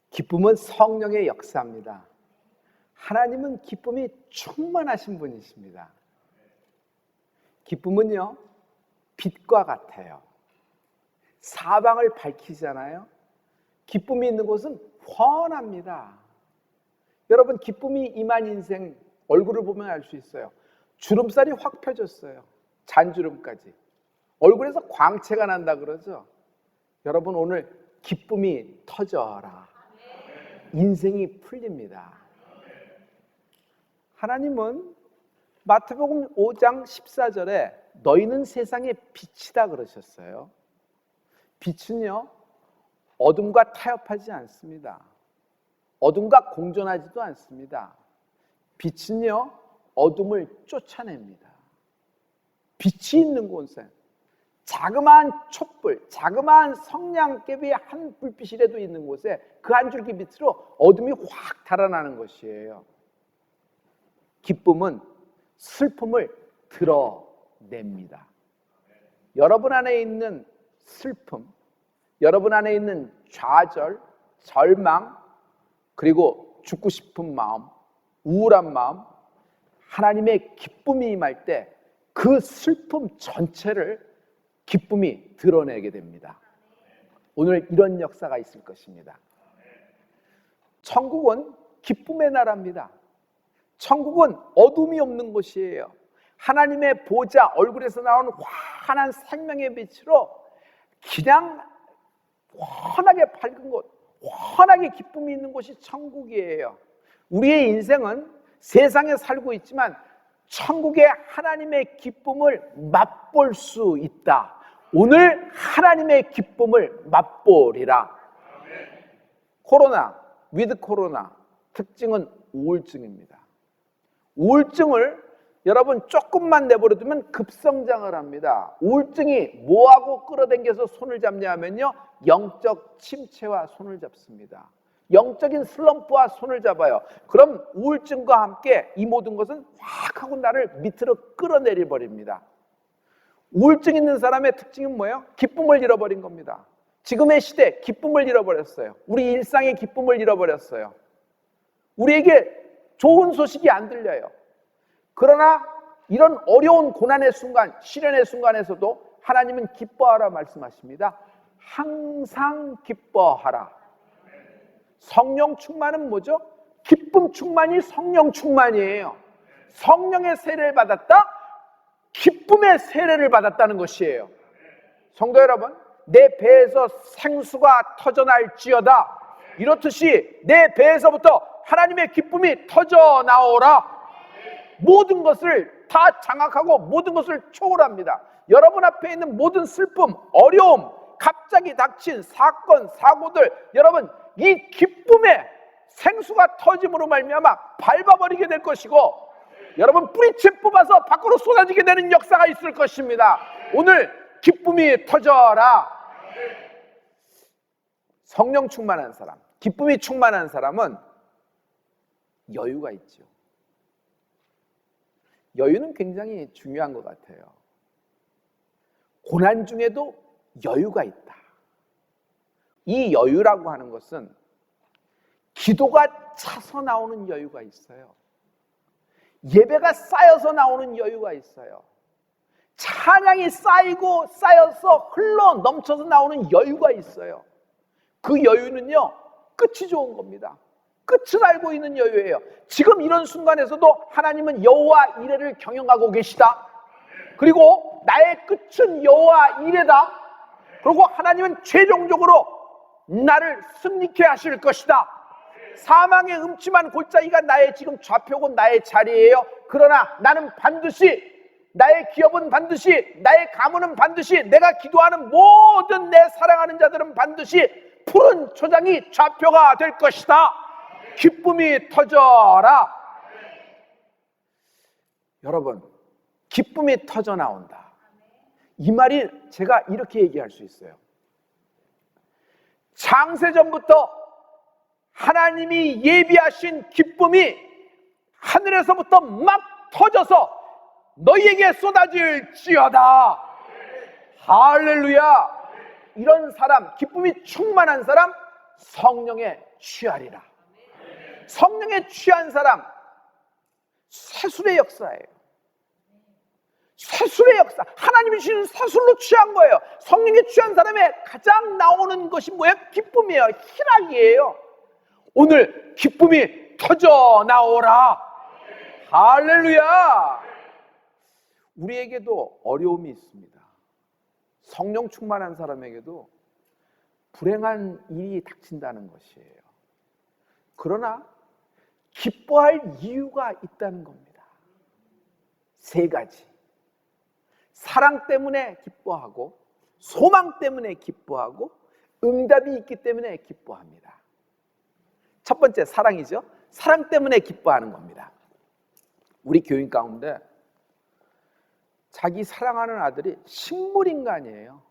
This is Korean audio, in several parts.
기쁨은 성령의 역사입니다. 하나님은 기쁨이 충만하신 분이십니다. 기쁨은요, 빛과 같아요. 사방을 밝히잖아요. 기쁨이 있는 곳은 환합니다. 여러분, 기쁨이 임한 인생 얼굴을 보면 알 수 있어요. 주름살이 확 펴졌어요. 잔주름까지. 얼굴에서 광채가 난다 그러죠. 여러분, 오늘 기쁨이 터져라. 인생이 풀립니다. 하나님은 마태복음 5장 14절에 너희는 세상의 빛이다 그러셨어요. 빛은요, 어둠과 타협하지 않습니다. 어둠과 공존하지도 않습니다. 빛은요, 어둠을 쫓아냅니다. 빛이 있는 곳에 자그마한 촛불, 자그마한 성냥개비의 한 불빛이라도 있는 곳에 그 한 줄기 빛으로 어둠이 확 달아나는 것이에요. 기쁨은 슬픔을 드러냅니다. 여러분 안에 있는 슬픔, 여러분 안에 있는 좌절, 절망, 그리고 죽고 싶은 마음, 우울한 마음, 하나님의 기쁨이 임할 때 그 슬픔 전체를 기쁨이 드러내게 됩니다. 오늘 이런 역사가 있을 것입니다. 천국은 기쁨의 나라입니다. 천국은 어둠이 없는 곳이에요. 하나님의 보좌 얼굴에서 나오는 환한 생명의 빛으로 그냥 환하게 밝은 곳, 환하게 기쁨이 있는 곳이 천국이에요. 우리의 인생은 세상에 살고 있지만 천국의 하나님의 기쁨을 맛볼 수 있다. 오늘 하나님의 기쁨을 맛보리라. 위드 코로나 특징은 우울증입니다. 우울증을 여러분 조금만 내버려두면 급성장을 합니다. 우울증이 뭐하고 끌어당겨서 손을 잡냐 하면요, 영적 침체와 손을 잡습니다. 영적인 슬럼프와 손을 잡아요. 그럼 우울증과 함께 이 모든 것은 확 하고 나를 밑으로 끌어내려 버립니다. 우울증 있는 사람의 특징은 뭐예요? 기쁨을 잃어버린 겁니다. 지금의 시대 기쁨을 잃어버렸어요. 우리 일상의 기쁨을 잃어버렸어요. 우리에게 좋은 소식이 안 들려요. 그러나 이런 어려운 고난의 순간, 시련의 순간에서도 하나님은 기뻐하라 말씀하십니다. 항상 기뻐하라. 성령 충만은 뭐죠? 기쁨 충만이 성령 충만이에요. 성령의 세례를 받았다? 기쁨의 세례를 받았다는 것이에요. 성도 여러분, 내 배에서 생수가 터져날지어다. 이렇듯이 내 배에서부터 하나님의 기쁨이 터져나오라. 모든 것을 다 장악하고 모든 것을 초월합니다. 여러분 앞에 있는 모든 슬픔, 어려움, 갑자기 닥친 사건, 사고들, 여러분 이 기쁨의 생수가 터짐으로 말미암아 밟아버리게 될 것이고, 여러분 뿌리채 뽑아서 밖으로 쏟아지게 되는 역사가 있을 것입니다. 오늘 기쁨이 터져라. 성령 충만한 사람, 기쁨이 충만한 사람은 여유가 있죠. 여유는 굉장히 중요한 것 같아요. 고난 중에도 여유가 있다. 이 여유라고 하는 것은 기도가 차서 나오는 여유가 있어요. 예배가 쌓여서 나오는 여유가 있어요. 찬양이 쌓이고 쌓여서 흘러 넘쳐서 나오는 여유가 있어요. 그 여유는요, 끝이 좋은 겁니다. 끝을 알고 있는 여유예요. 지금 이런 순간에서도 하나님은 여호와 이레를 경영하고 계시다. 그리고 나의 끝은 여호와 이레다. 그리고 하나님은 최종적으로 나를 승리케 하실 것이다. 사망의 음침한 골짜기가 나의 지금 좌표고 나의 자리예요. 그러나 나는 반드시, 나의 기업은 반드시, 나의 가문은 반드시, 내가 기도하는 모든 내 사랑하는 자들은 반드시 푸른 초장이 좌표가 될 것이다. 기쁨이 터져라. 여러분, 기쁨이 터져 나온다. 이 말이 제가 이렇게 얘기할 수 있어요. 창세전부터 하나님이 예비하신 기쁨이 하늘에서부터 막 터져서 너희에게 쏟아질지어다. 할렐루야. 이런 사람, 기쁨이 충만한 사람 성령에 취하리라. 성령에 취한 사람 세술의 역사예요. 세술의 역사. 하나님이 주신 세술로 취한 거예요. 성령에 취한 사람의 가장 나오는 것이 뭐예요? 기쁨이에요. 희락이에요. 오늘 기쁨이 터져 나오라. 할렐루야. 우리에게도 어려움이 있습니다. 성령 충만한 사람에게도 불행한 일이 닥친다는 것이에요. 그러나 기뻐할 이유가 있다는 겁니다. 세 가지. 사랑 때문에 기뻐하고, 소망 때문에 기뻐하고, 응답이 있기 때문에 기뻐합니다. 첫 번째 사랑이죠. 사랑 때문에 기뻐하는 겁니다. 우리 교인 가운데 자기 사랑하는 아들이 식물인간이에요.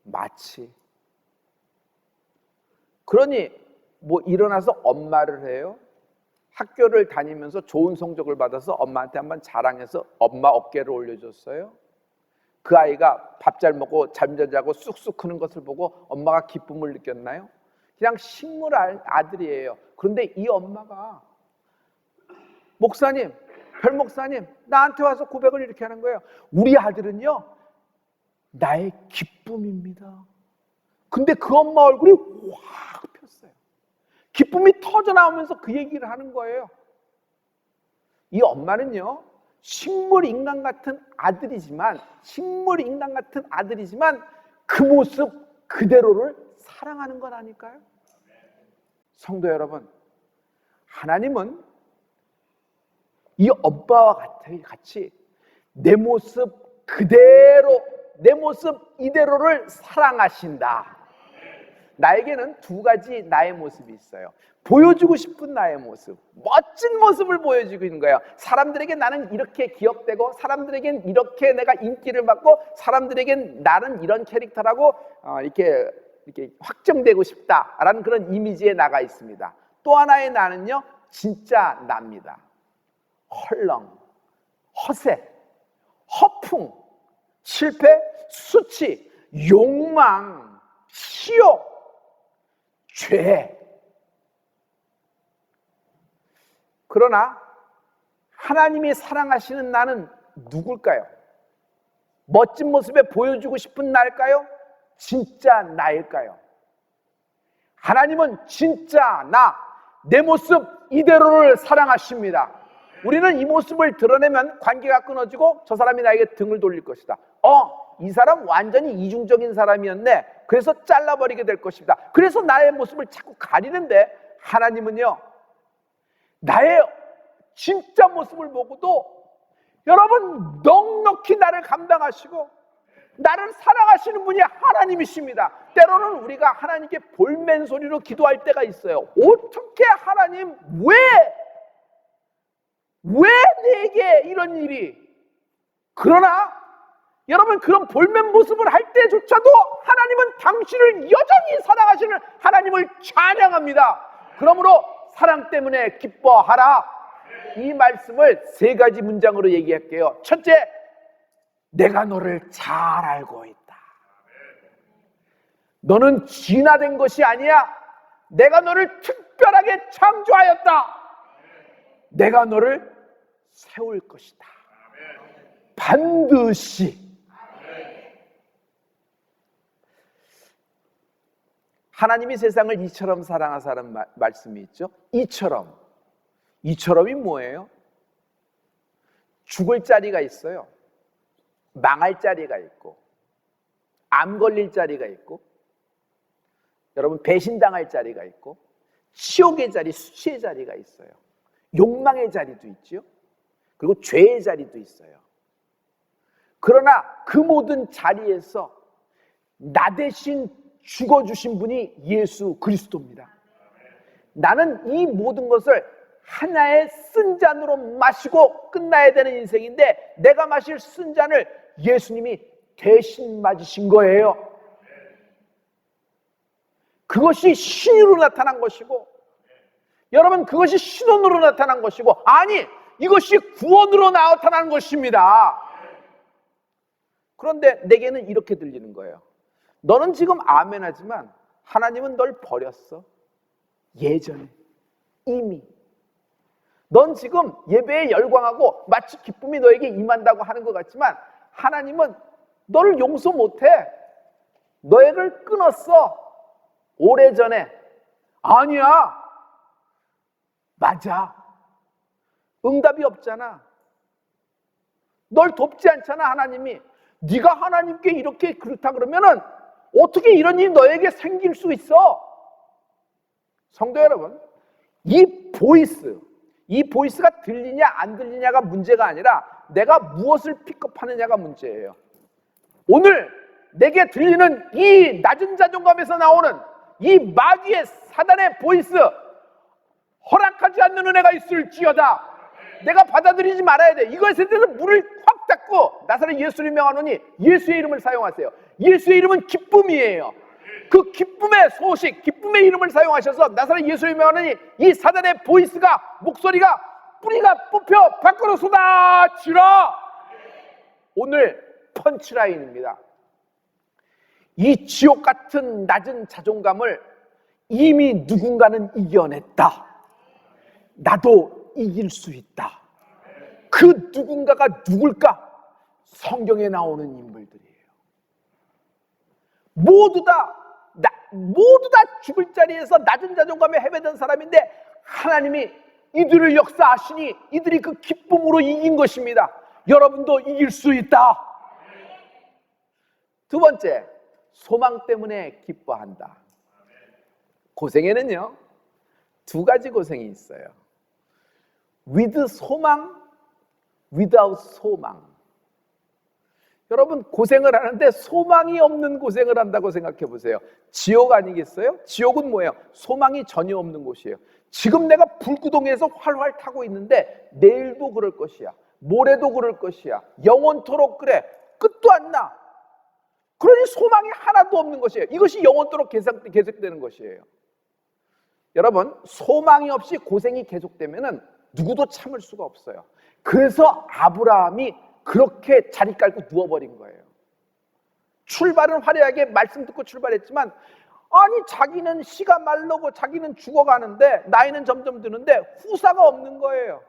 마치. 그러니 뭐 일어나서 엄마를 해요. 학교를 다니면서 좋은 성적을 받아서 엄마한테 한번 자랑해서 엄마 어깨를 올려줬어요. 그 아이가 밥 잘 먹고 잠잘 자고 쑥쑥 크는 것을 보고 엄마가 기쁨을 느꼈나요? 그냥 식물 아들이에요. 그런데 이 엄마가 목사님, 별 목사님, 나한테 와서 고백을 이렇게 하는 거예요. 우리 아들은요, 나의 기쁨입니다. 근데 그 엄마 얼굴이 확 폈어요. 기쁨이 터져 나오면서 그 얘기를 하는 거예요. 이 엄마는요, 식물 인간 같은 아들이지만 그 모습 그대로를 사랑하는 건 아닐까요? 성도 여러분, 하나님은 이 엄마와 같이 내 모습 그대로, 내 모습 이대로를 사랑하신다. 나에게는 두 가지 나의 모습이 있어요. 보여주고 싶은 나의 모습, 멋진 모습을 보여주고 있는 거예요. 사람들에게 나는 이렇게 기억되고, 사람들에겐 이렇게 내가 인기를 받고, 사람들에겐 나는 이런 캐릭터라고 이렇게 확정되고 싶다라는 그런 이미지에 나가 있습니다. 또 하나의 나는요, 진짜 납니다. 헐렁, 허세, 허풍, 실패, 수치, 욕망, 시욕, 죄. 그러나 하나님이 사랑하시는 나는 누굴까요? 멋진 모습에 보여주고 싶은 나일까요? 진짜 나일까요? 하나님은 진짜 나, 내 모습 이대로를 사랑하십니다. 우리는 이 모습을 드러내면 관계가 끊어지고 저 사람이 나에게 등을 돌릴 것이다. 이 사람 완전히 이중적인 사람이었네. 그래서 잘라버리게 될 것입니다. 그래서 나의 모습을 자꾸 가리는데, 하나님은요, 나의 진짜 모습을 보고도 여러분 넉넉히 나를 감당하시고 나를 사랑하시는 분이 하나님이십니다. 때로는 우리가 하나님께 볼멘 소리로 기도할 때가 있어요. 어떻게 하나님, 왜 내게 이런 일이? 그러나 여러분, 그런 볼멘 모습을 할 때조차도 하나님은 당신을 여전히 사랑하시는 하나님을 찬양합니다. 그러므로 사랑 때문에 기뻐하라. 이 말씀을 세 가지 문장으로 얘기할게요. 첫째, 내가 너를 잘 알고 있다. 너는 진화된 것이 아니야. 내가 너를 특별하게 창조하였다. 내가 너를 세울 것이다. 반드시. 하나님이 세상을 이처럼 사랑하사는 말씀이 있죠. 이처럼이 뭐예요? 죽을 자리가 있어요. 망할 자리가 있고, 암 걸릴 자리가 있고, 여러분 배신당할 자리가 있고, 치욕의 자리, 수치의 자리가 있어요. 욕망의 자리도 있죠. 그리고 죄의 자리도 있어요. 그러나 그 모든 자리에서 나 대신 죽어주신 분이 예수 그리스도입니다. 나는 이 모든 것을 하나의 쓴 잔으로 마시고 끝나야 되는 인생인데, 내가 마실 쓴 잔을 예수님이 대신 맞으신 거예요. 그것이 신유로 나타난 것이고, 여러분 그것이 신원으로 나타난 것이고, 아니 이것이 구원으로 나타난 것입니다. 그런데 내게는 이렇게 들리는 거예요. 너는 지금 아멘 하지만 하나님은 널 버렸어. 예전에 이미. 넌 지금 예배에 열광하고 마치 기쁨이 너에게 임한다고 하는 것 같지만 하나님은 너를 용서 못해. 너를 끊었어. 오래전에. 아니야. 맞아. 응답이 없잖아. 널 돕지 않잖아, 하나님이. 네가 하나님께 이렇게 그렇다 그러면은 어떻게 이런 일이 너에게 생길 수 있어? 성도 여러분, 이 보이스가 들리냐 안 들리냐가 문제가 아니라 내가 무엇을 픽업하느냐가 문제예요. 오늘 내게 들리는 이 낮은 자존감에서 나오는 이 마귀의 사단의 보이스, 허락하지 않는 은혜가 있을지어다. 내가 받아들이지 말아야 돼. 이것에 대해서 문을 확 닫고 나사렛 예수를 명하노니 예수의 이름을 사용하세요. 예수의 이름은 기쁨이에요. 그 기쁨의 소식, 기쁨의 이름을 사용하셔서 나사렛 예수를 명하노니 이 사단의 보이스가, 목소리가, 뿌리가 뽑혀 밖으로 쏟아지라. 오늘 펀치라인입니다. 이 지옥 같은 낮은 자존감을 이미 누군가는 이겨냈다. 나도 이길 수 있다. 그 누군가가 누굴까? 성경에 나오는 인물들이에요. 모두 다 죽을 자리에서 낮은 자존감에 헤매던 사람인데 하나님이 이들을 역사하시니 이들이 그 기쁨으로 이긴 것입니다. 여러분도 이길 수 있다. 두 번째, 소망 때문에 기뻐한다. 고생에는요, 두 가지 고생이 있어요. with 소망, without 소망. 여러분, 고생을 하는데 소망이 없는 고생을 한다고 생각해 보세요. 지옥 아니겠어요? 지옥은 뭐예요? 소망이 전혀 없는 곳이에요. 지금 내가 불구덩이에서 활활 타고 있는데 내일도 그럴 것이야. 모레도 그럴 것이야. 영원토록 그래. 끝도 안 나. 그러니 소망이 하나도 없는 것이에요. 이것이 영원토록 계속되는 것이에요. 여러분, 소망이 없이 고생이 계속되면은 누구도 참을 수가 없어요. 그래서 아브라함이 그렇게 자리 깔고 누워버린 거예요. 출발은 화려하게 말씀 듣고 출발했지만 아니 자기는 씨가 말르고 자기는 죽어가는데 나이는 점점 드는데 후사가 없는 거예요.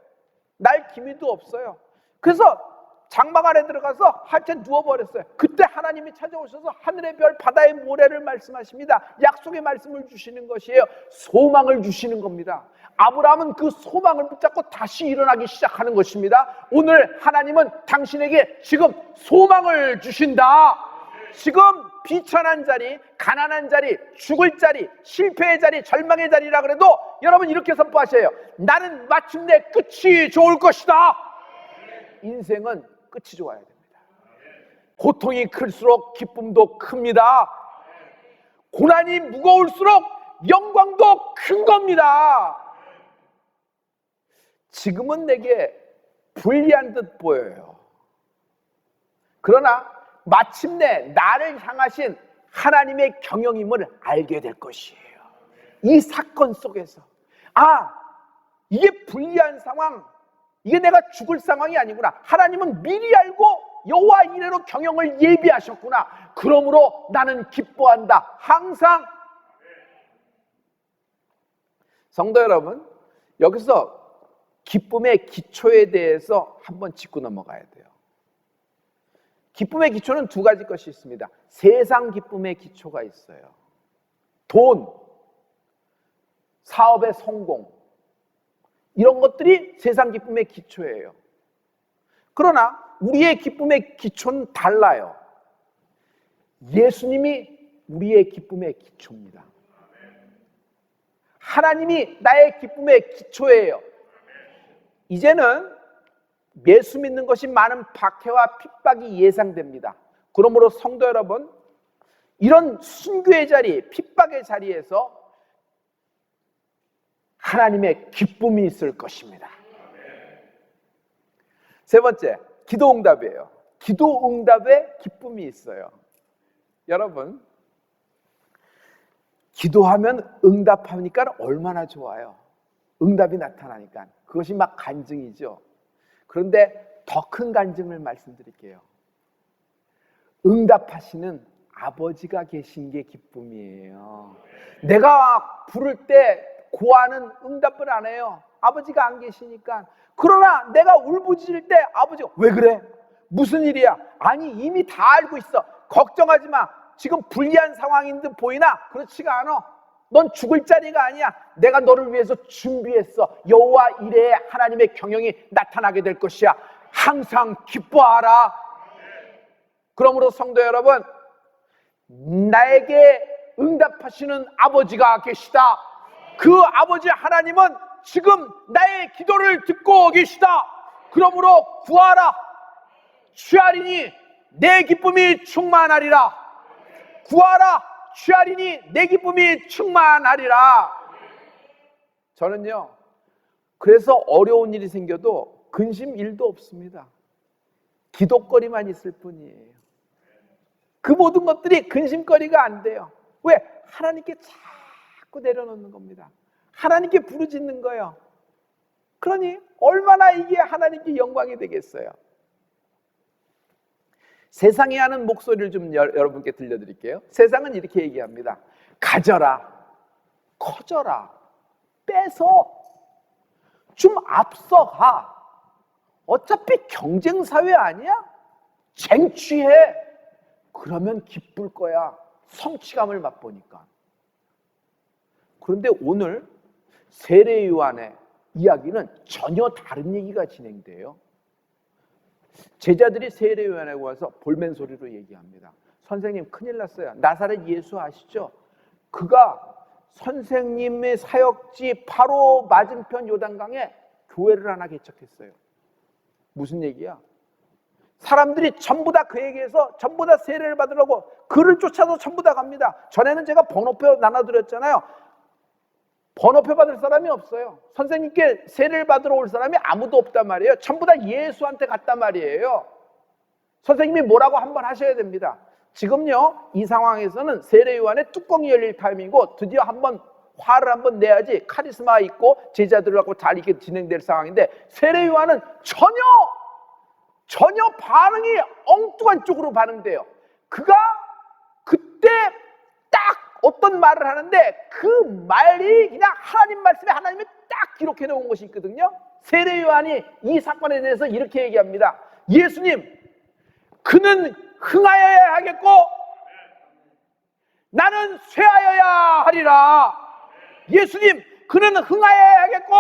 날 기미도 없어요. 그래서 장막 안에 들어가서 하여튼 누워버렸어요. 그때 하나님이 찾아오셔서 하늘의 별 바다의 모래를 말씀하십니다. 약속의 말씀을 주시는 것이에요. 소망을 주시는 겁니다. 아브라함은 그 소망을 붙잡고 다시 일어나기 시작하는 것입니다. 오늘 하나님은 당신에게 지금 소망을 주신다. 지금 비천한 자리, 가난한 자리, 죽을 자리, 실패의 자리, 절망의 자리라 그래도 여러분 이렇게 선포하셔요. 나는 마침내 끝이 좋을 것이다. 인생은 끝이 좋아야 됩니다. 고통이 클수록 기쁨도 큽니다. 고난이 무거울수록 영광도 큰 겁니다. 지금은 내게 불리한 듯 보여요. 그러나 마침내 나를 향하신 하나님의 경영임을 알게 될 것이에요. 이 사건 속에서 이게 불리한 상황, 이게 내가 죽을 상황이 아니구나. 하나님은 미리 알고 여호와 이래로 경영을 예비하셨구나. 그러므로 나는 기뻐한다. 항상. 성도 여러분, 여기서 기쁨의 기초에 대해서 한번 짚고 넘어가야 돼요. 기쁨의 기초는 두 가지 것이 있습니다. 세상 기쁨의 기초가 있어요. 돈, 사업의 성공, 이런 것들이 세상 기쁨의 기초예요. 그러나 우리의 기쁨의 기초는 달라요. 예수님이 우리의 기쁨의 기초입니다. 하나님이 나의 기쁨의 기초예요. 이제는 예수 믿는 것이 많은 박해와 핍박이 예상됩니다. 그러므로 성도 여러분, 이런 순교의 자리, 핍박의 자리에서 하나님의 기쁨이 있을 것입니다. 세 번째, 기도 응답이에요. 기도 응답에 기쁨이 있어요. 여러분, 기도하면 응답하니까 얼마나 좋아요. 응답이 나타나니까 그것이 막 간증이죠. 그런데 더 큰 간증을 말씀드릴게요. 응답하시는 아버지가 계신 게 기쁨이에요. 내가 부를 때 고아는 응답을 안 해요. 아버지가 안 계시니까. 그러나 내가 울부짖을 때 아버지가 왜 그래? 무슨 일이야? 아니 이미 다 알고 있어. 걱정하지 마. 지금 불리한 상황인 듯 보이나? 그렇지가 않아. 넌 죽을 자리가 아니야. 내가 너를 위해서 준비했어. 여호와 이레의 하나님의 경영이 나타나게 될 것이야. 항상 기뻐하라. 그러므로 성도 여러분, 나에게 응답하시는 아버지가 계시다. 그 아버지 하나님은 지금 나의 기도를 듣고 계시다. 그러므로 구하라. 취하리니 내 기쁨이 충만하리라. 구하라. 취하리니 내 기쁨이 충만하리라. 저는요, 그래서 어려운 일이 생겨도 근심 1도 없습니다. 기도거리만 있을 뿐이에요. 그 모든 것들이 근심거리가 안 돼요. 왜? 하나님께 자꾸 내려놓는 겁니다. 하나님께 부르짖는 거예요. 그러니 얼마나 이게 하나님께 영광이 되겠어요. 세상이 하는 목소리를 좀 여러분께 들려드릴게요. 세상은 이렇게 얘기합니다. 가져라, 커져라, 뺏어, 좀 앞서가. 어차피 경쟁사회 아니야? 쟁취해. 그러면 기쁠 거야. 성취감을 맛보니까. 그런데 오늘 세례 요한의 이야기는 전혀 다른 얘기가 진행돼요. 제자들이 세례 요한에 와서 볼멘 소리로 얘기합니다. 선생님 큰일 났어요. 나사렛 예수 아시죠? 그가 선생님의 사역지 바로 맞은편 요단강에 교회를 하나 개척했어요. 무슨 얘기야? 사람들이 전부 다 그에게서 전부 다 세례를 받으려고 그를 쫓아서 전부 다 갑니다. 전에는 제가 번호표 나눠드렸잖아요. 번호표 받을 사람이 없어요. 선생님께 세례를 받으러 올 사람이 아무도 없단 말이에요. 전부 다 예수한테 갔단 말이에요. 선생님이 뭐라고 한번 하셔야 됩니다. 지금요, 이 상황에서는 세례 요한의 뚜껑이 열릴 타임이고 드디어 한번 화를 한번 내야지 카리스마 있고 제자들하고 잘 이렇게 진행될 상황인데, 세례 요한은 전혀 반응이 엉뚱한 쪽으로 반응돼요. 그가 그때 딱 어떤 말을 하는데 그 말이 그냥 하나님 말씀에 하나님이 딱 기록해 놓은 것이 있거든요. 세례 요한이 이 사건에 대해서 이렇게 얘기합니다. 예수님, 그는 흥하여야 하겠고 나는 쇠하여야 하리라. 예수님, 그는 흥하여야 하겠고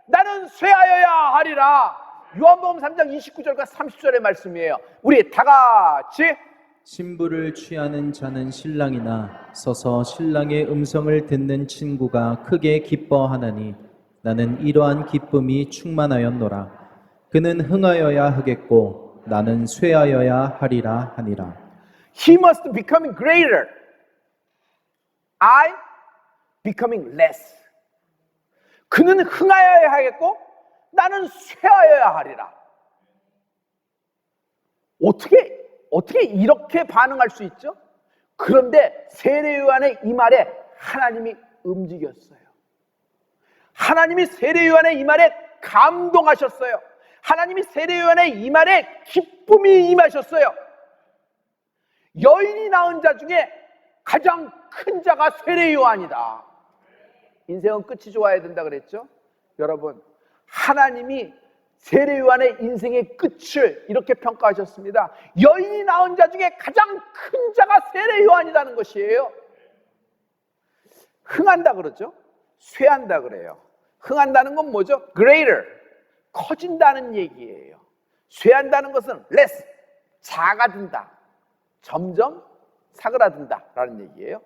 나는 쇠하여야 하리라. 요한복음 3장 29절과 30절의 말씀이에요. 우리 다 같이. 신부를 취하는 자는 신랑이나 서서 신랑의 음성을 듣는 친구가 크게 기뻐하나니 나는 이러한 기쁨이 충만하였노라. 그는 흥하여야 하겠고 나는 쇠하여야 하리라 하니라. He must become greater. I becoming less. 그는 흥하여야 하겠고 나는 쇠하여야 하리라. 어떻게 이렇게 반응할 수 있죠? 그런데 세례 요한의 이 말에 하나님이 움직였어요. 하나님이 세례 요한의 이 말에 감동하셨어요. 하나님이 세례 요한의 이 말에 기쁨이 임하셨어요. 여인이 낳은 자 중에 가장 큰 자가 세례 요한이다. 인생은 끝이 좋아야 된다 그랬죠? 여러분, 하나님이 세례 요한의 인생의 끝을 이렇게 평가하셨습니다. 여인이 낳은 자 중에 가장 큰 자가 세례 요한이라는 것이에요. 흥한다 그러죠? 쇠한다 그래요. 흥한다는 건 뭐죠? greater, 커진다는 얘기예요. 쇠한다는 것은 less, 작아진다, 점점 사그라든다 라는 얘기예요.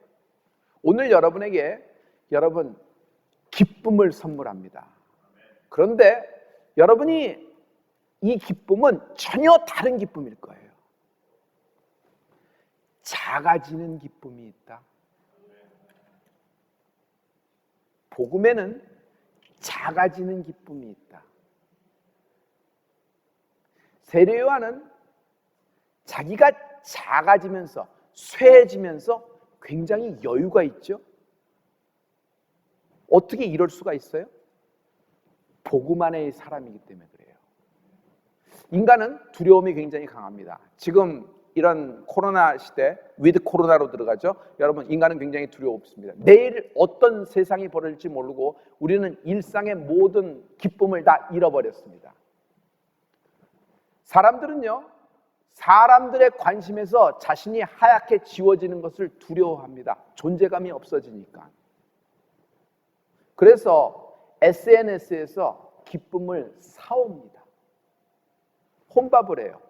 오늘 여러분에게 여러분 기쁨을 선물합니다. 그런데 여러분이 이 기쁨은 전혀 다른 기쁨일 거예요. 작아지는 기쁨이 있다. 복음에는 작아지는 기쁨이 있다. 세례 요한은 자기가 작아지면서 쇠해지면서 굉장히 여유가 있죠. 어떻게 이럴 수가 있어요? 복음 안의 사람이기 때문에 그래요. 인간은 두려움이 굉장히 강합니다. 지금 이런 코로나 시대, 위드 코로나로 들어가죠. 여러분, 인간은 굉장히 두려웠습니다. 내일 어떤 세상이 벌어질지 모르고 우리는 일상의 모든 기쁨을 다 잃어버렸습니다. 사람들은요, 사람들의 관심에서 자신이 하얗게 지워지는 것을 두려워합니다. 존재감이 없어지니까. 그래서 SNS에서 기쁨을 사옵니다. 혼밥을 해요.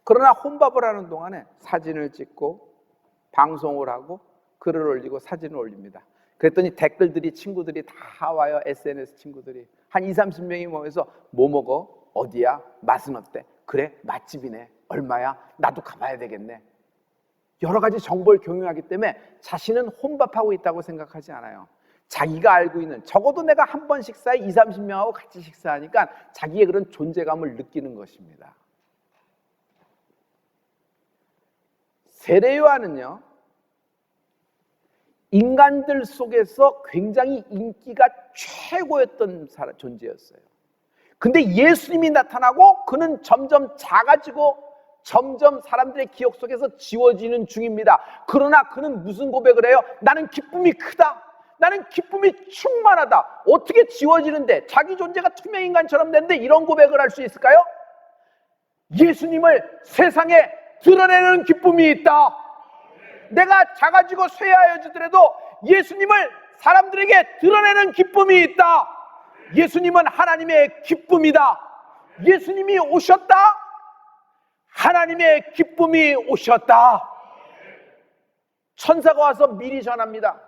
그러나 혼밥을 하는 동안에 사진을 찍고 방송을 하고 글을 올리고 사진을 올립니다. 그랬더니 댓글들이, 친구들이 다 와요. SNS 친구들이 한 20-30명이 모여서 뭐 먹어? 어디야? 맛은 어때? 그래, 맛집이네. 얼마야? 나도 가봐야 되겠네. 여러 가지 정보를 공유하기 때문에 자신은 혼밥하고 있다고 생각하지 않아요. 자기가 알고 있는, 적어도 내가 한 번 식사에 20-30명하고 같이 식사하니까 자기의 그런 존재감을 느끼는 것입니다. 세례요한은요, 인간들 속에서 굉장히 인기가 최고였던 존재였어요. 근데 예수님이 나타나고 그는 점점 작아지고 점점 사람들의 기억 속에서 지워지는 중입니다. 그러나 그는 무슨 고백을 해요? 나는 기쁨이 크다. 나는 기쁨이 충만하다. 어떻게 지워지는데? 자기 존재가 투명인간처럼 되는데 이런 고백을 할 수 있을까요? 예수님을 세상에 드러내는 기쁨이 있다. 내가 작아지고 쇠하여지더라도 예수님을 사람들에게 드러내는 기쁨이 있다. 예수님은 하나님의 기쁨이다. 예수님이 오셨다. 하나님의 기쁨이 오셨다. 천사가 와서 미리 전합니다.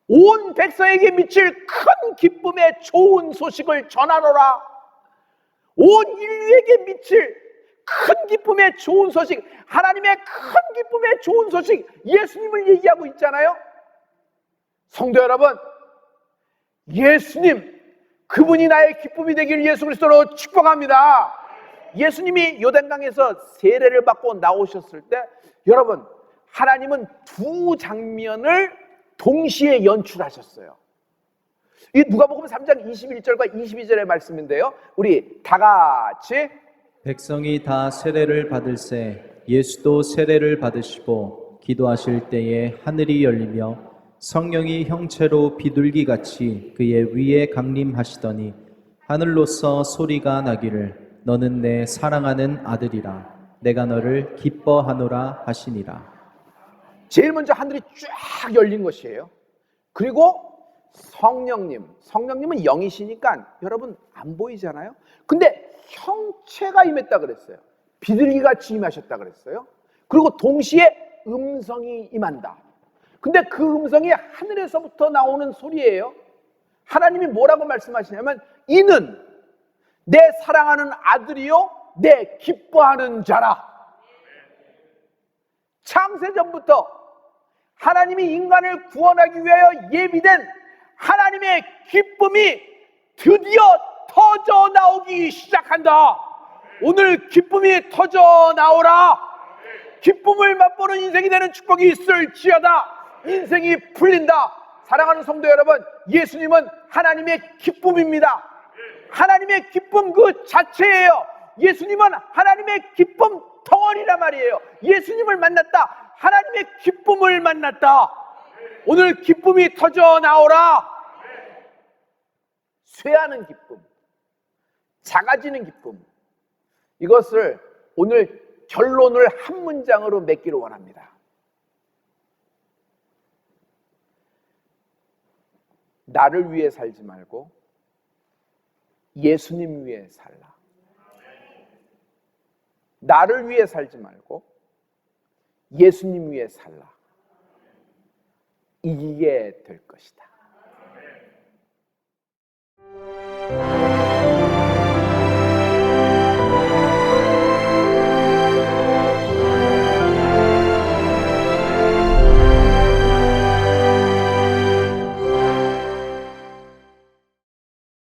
온 백성에게 미칠 큰 기쁨의 좋은 소식을 전하노라. 온 인류에게 미칠 큰 기쁨의 좋은 소식, 하나님의 큰 기쁨의 좋은 소식, 예수님을 얘기하고 있잖아요. 성도 여러분, 예수님, 그분이 나의 기쁨이 되기를 예수 그리스도로 축복합니다. 예수님이 요단강에서 세례를 받고 나오셨을 때, 여러분, 하나님은 두 장면을 동시에 연출하셨어요. 이 누가복음 3장 21절과 22절의 말씀인데요, 우리 다 같이 백성이 다 세례를 받을새 예수도 세례를 받으시고 기도하실 때에 하늘이 열리며 성령이 형체로 비둘기같이 그의 위에 강림하시더니 하늘로서 소리가 나기를 너는 내 사랑하는 아들이라 내가 너를 기뻐하노라 하시니라. 제일 먼저 하늘이 쫙 열린 것이에요. 그리고 성령님은 영이시니까 여러분 안 보이잖아요. 근데 형체가 임했다 그랬어요. 비둘기같이 임하셨다 그랬어요. 그리고 동시에 음성이 임한다. 근데 그 음성이 하늘에서부터 나오는 소리예요. 하나님이 뭐라고 말씀하시냐면 이는 내 사랑하는 아들이요 내 기뻐하는 자라. 창세전부터 하나님이 인간을 구원하기 위하여 예비된 하나님의 기쁨이 드디어 터져 나오기 시작한다. 오늘 기쁨이 터져 나오라. 기쁨을 맛보는 인생이 되는 축복이 있을지어다. 인생이 풀린다. 사랑하는 성도 여러분, 예수님은 하나님의 기쁨입니다. 하나님의 기쁨 그 자체예요. 예수님은 하나님의 기쁨 덩어리란 말이에요. 예수님을 만났다. 하나님의 기쁨을 만났다. 오늘 기쁨이 터져 나오라. 쇠하는 기쁨, 작아지는 기쁨, 이것을 오늘 결론을 한 문장으로 맺기를 원합니다. 나를 위해 살지 말고 예수님 위해 살라. 나를 위해 살지 말고 예수님 위해 살라. 이기게 될 것이다.